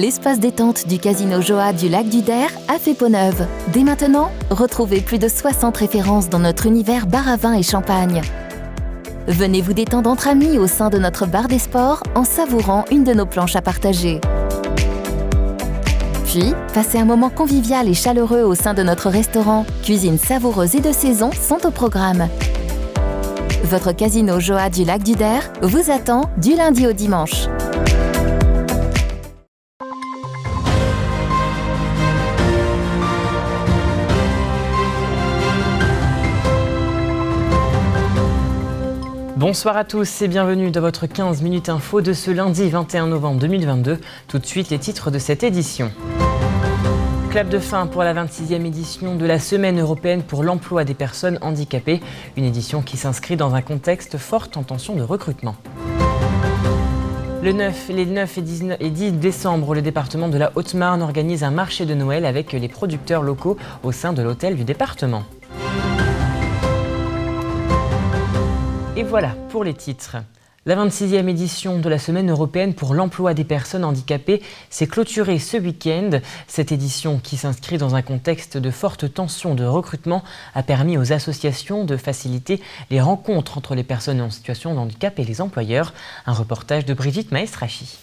L'espace détente du Casino Joa du Lac du Der a fait peau neuve. Dès maintenant, retrouvez plus de 60 références dans notre univers bar à vin et champagne. Venez vous détendre entre amis au sein de notre bar des sports en savourant une de nos planches à partager. Puis, passez un moment convivial et chaleureux au sein de notre restaurant. Cuisine savoureuse et de saison sont au programme. Votre Casino Joa du Lac du Der vous attend du lundi au dimanche. Bonsoir à tous et bienvenue dans votre 15 minutes info de ce lundi 21 novembre 2022. Tout de suite les titres de cette édition. Clap de fin pour la 26e édition de la Semaine européenne pour l'emploi des personnes handicapées. Une édition qui s'inscrit dans un contexte fort en tension de recrutement. Les 9 et 10 décembre, le département de la Haute-Marne organise un marché de Noël avec les producteurs locaux au sein de l'hôtel du département. Et voilà pour les titres. La 26e édition de la Semaine européenne pour l'emploi des personnes handicapées s'est clôturée ce week-end. Cette édition, qui s'inscrit dans un contexte de forte tension de recrutement, a permis aux associations de faciliter les rencontres entre les personnes en situation de handicap et les employeurs. Un reportage de Brigitte Maestrachi.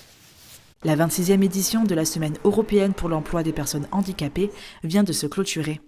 La 26e édition de la Semaine européenne pour l'emploi des personnes handicapées vient de se clôturer.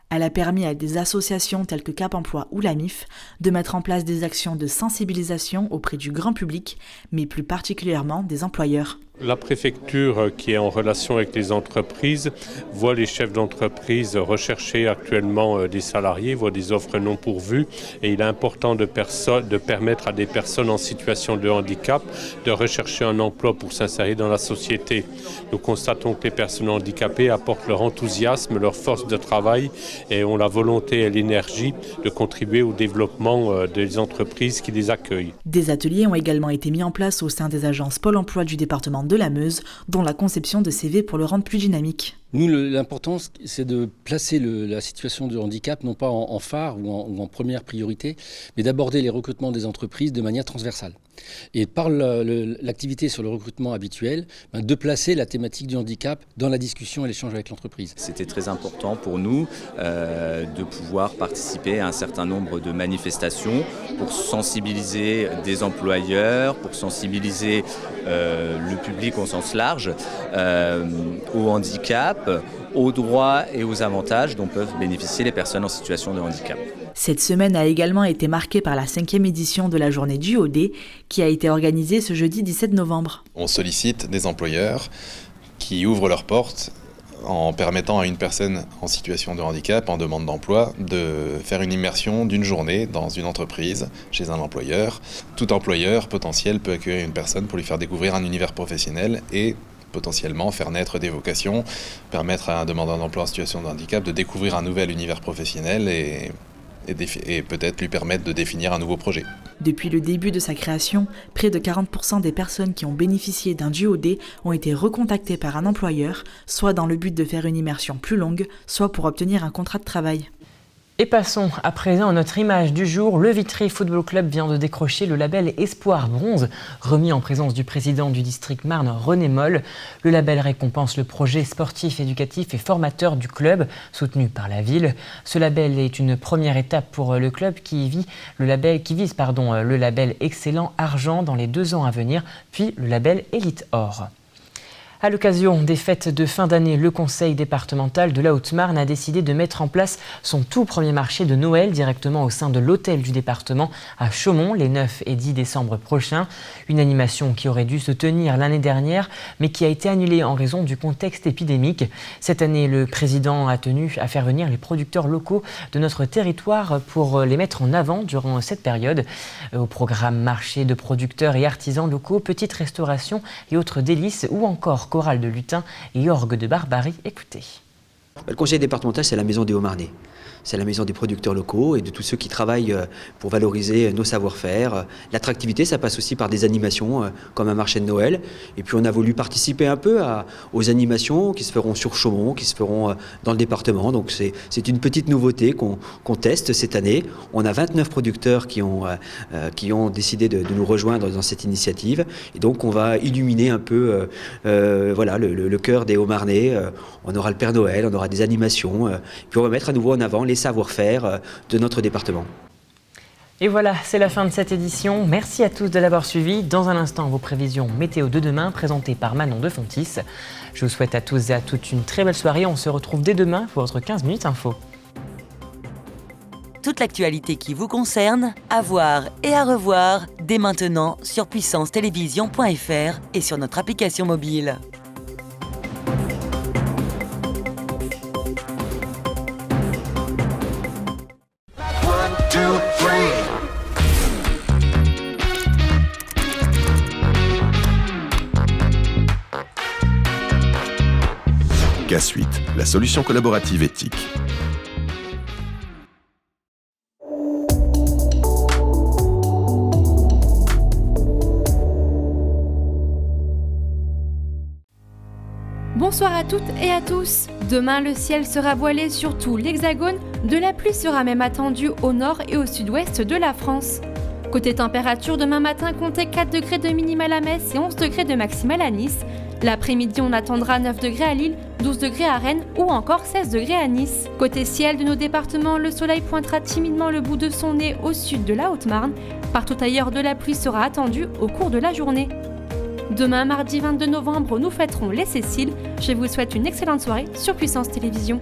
Elle a permis à des associations telles que Cap Emploi ou la MIF de mettre en place des actions de sensibilisation auprès du grand public, mais plus particulièrement des employeurs. La préfecture, qui est en relation avec les entreprises, voit les chefs d'entreprise rechercher actuellement des salariés, voit des offres non pourvues, et il est important de permettre à des personnes en situation de handicap de rechercher un emploi pour s'insérer dans la société. Nous constatons que les personnes handicapées apportent leur enthousiasme, leur force de travail et ont la volonté et l'énergie de contribuer au développement des entreprises qui les accueillent. Des ateliers ont également été mis en place au sein des agences Pôle emploi du département de la Meuse, dont la conception de CV pour le rendre plus dynamique. Nous, l'important, c'est de placer la situation de handicap, non pas en phare ou en première priorité, mais d'aborder les recrutements des entreprises de manière transversale. Et par l'activité sur le recrutement habituel, de placer la thématique du handicap dans la discussion et l'échange avec l'entreprise. C'était très important pour nous de pouvoir participer à un certain nombre de manifestations pour sensibiliser des employeurs, pour sensibiliser le public au sens large au handicap, aux droits et aux avantages dont peuvent bénéficier les personnes en situation de handicap. Cette semaine a également été marquée par la 5e édition de la journée du OD qui a été organisée ce jeudi 17 novembre. On sollicite des employeurs qui ouvrent leurs portes en permettant à une personne en situation de handicap, en demande d'emploi, de faire une immersion d'une journée dans une entreprise, chez un employeur. Tout employeur potentiel peut accueillir une personne pour lui faire découvrir un univers professionnel et potentiellement faire naître des vocations, permettre à un demandeur d'emploi en situation de handicap de découvrir un nouvel univers professionnel et peut-être lui permettre de définir un nouveau projet. Depuis le début de sa création, près de 40% des personnes qui ont bénéficié d'un DUOD ont été recontactées par un employeur, soit dans le but de faire une immersion plus longue, soit pour obtenir un contrat de travail. Et passons à présent à notre image du jour. Le Vitry Football Club vient de décrocher le label Espoir Bronze, remis en présence du président du district Marne, René Moll. Le label récompense le projet sportif, éducatif et formateur du club, soutenu par la ville. Ce label est une première étape pour le club qui vise le label Excellent Argent dans les 2 ans à venir, puis le label Élite Or. À l'occasion des fêtes de fin d'année, le conseil départemental de la Haute-Marne a décidé de mettre en place son tout premier marché de Noël directement au sein de l'hôtel du département à Chaumont les 9 et 10 décembre prochains. Une animation qui aurait dû se tenir l'année dernière mais qui a été annulée en raison du contexte épidémique. Cette année, le président a tenu à faire venir les producteurs locaux de notre territoire pour les mettre en avant durant cette période. Au programme marché de producteurs et artisans locaux, petite restauration et autres délices ou encore chorale de lutin et orgue de barbarie. Écoutez. Le conseil départemental, c'est la maison des Hauts-Marnais. C'est la maison des producteurs locaux et de tous ceux qui travaillent pour valoriser nos savoir-faire. L'attractivité, ça passe aussi par des animations comme un marché de Noël. Et puis on a voulu participer un peu aux animations qui se feront sur Chaumont, qui se feront dans le département. Donc c'est une petite nouveauté qu'on teste cette année. On a 29 producteurs qui ont décidé de nous rejoindre dans cette initiative. Et donc on va illuminer un peu le cœur des Hauts-Marnais. On aura le Père Noël, on aura des animations. Puis on va mettre à nouveau en avant les savoir-faire de notre département. Et voilà, c'est la fin de cette édition. Merci à tous de l'avoir suivi. Dans un instant, vos prévisions météo de demain présentées par Manon de Fontis. Je vous souhaite à tous et à toutes une très belle soirée. On se retrouve dès demain pour votre 15 minutes info. Toute l'actualité qui vous concerne, à voir et à revoir dès maintenant sur puissancetélévision.fr et sur notre application mobile. K-Suite, la solution collaborative éthique. Bonsoir à toutes et à tous. Demain, le ciel sera voilé sur tout l'Hexagone. De la pluie sera même attendue au nord et au sud-ouest de la France. Côté température, demain matin, comptez 4 degrés de minimale à Metz et 11 degrés de maximale à Nice. L'après-midi, on attendra 9 degrés à Lille, 12 degrés à Rennes ou encore 16 degrés à Nice. Côté ciel de nos départements, le soleil pointera timidement le bout de son nez au sud de la Haute-Marne. Partout ailleurs, de la pluie sera attendue au cours de la journée. Demain, mardi 22 novembre, nous fêterons les Céciles. Je vous souhaite une excellente soirée sur Puissance Télévisions.